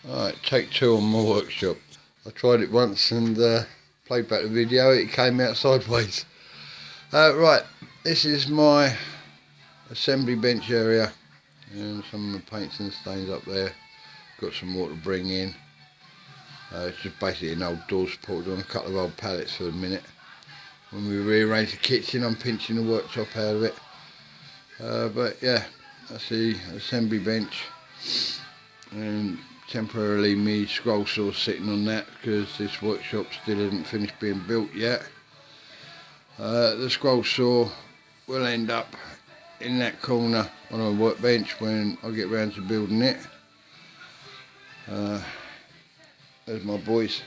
Alright, take two on my workshop. I tried it once and played back the video, it came out sideways. Right, this is my assembly bench area and some of the paints and stains up there. Got some more to bring in. It's just basically an old door supported on a couple of old pallets for the minute. When we rearrange the kitchen, I'm pinching the worktop out of it. But yeah, that's the assembly bench, and temporarily me scroll saw sitting on that because this workshop still isn't finished being built yet. The scroll saw will end up in that corner on a workbench when I get round to building it. There's my boys.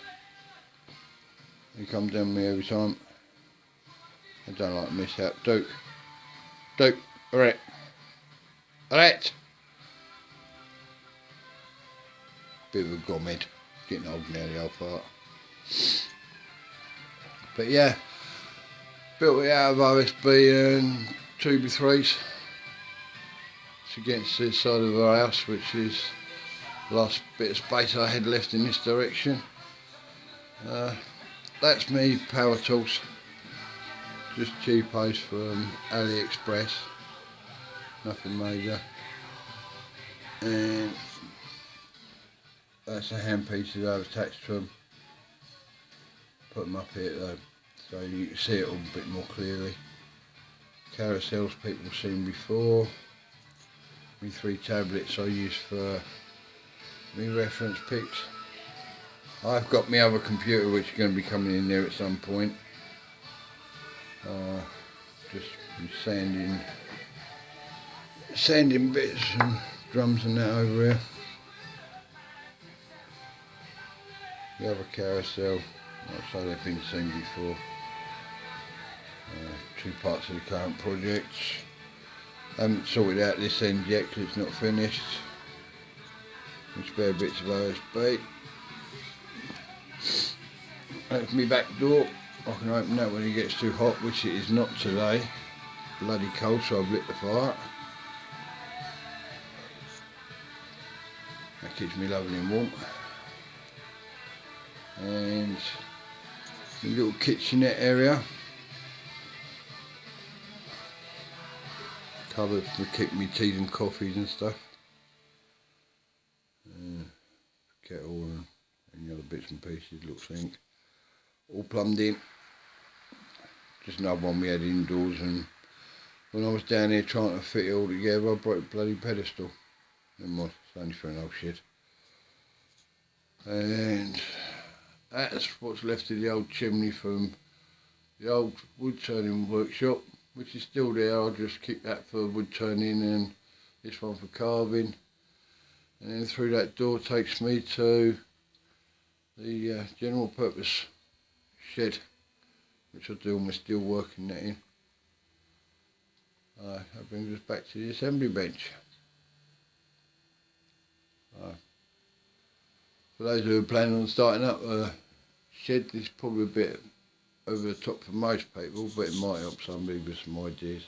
They come down with me every time. I don't like to miss out. Duke, alright. Bit of a gomhead. Getting old now, the old fart. But yeah, built it out of OSB and 2x3s. It's against this side of our house, which is the last bit of space I had left in this direction. That's me power tools. Just cheapos from AliExpress, nothing major. And that's the hand pieces I've attached to them. Put them up here though, so you can see it all a bit more clearly. Carousels people have seen before. My 3 tablets I use for my reference pics. I've got my other computer which is going to be coming in there at some point. Just sanding bits and drums and that over here. The other carousel, like I say, they've been seen before. 2 parts of the current project. Haven't sorted out this end yet because it's not finished. Some spare bits of OSB. That's my back door. I can open that when it gets too hot, which it is not today. Bloody cold, so I've lit the fire. That keeps me lovely and warm. And the little kitchenette area. Cupboard for keeping me teas and coffees and stuff. Kettle and any other bits and pieces, little sink. All plumbed in. Just another one we had indoors, and when I was down here trying to fit it all together I broke the bloody pedestal. Never mind, it's only for an old shed. And that's what's left of the old chimney from the old wood turning workshop, which is still there. I'll just keep that for wood turning and this one for carving. And then through that door takes me to the general purpose shed, which I do all my steel work and netting. That brings us back to the assembly bench. For those who are planning on starting up a shed, this is probably a bit over the top for most people, but it might help somebody with some ideas.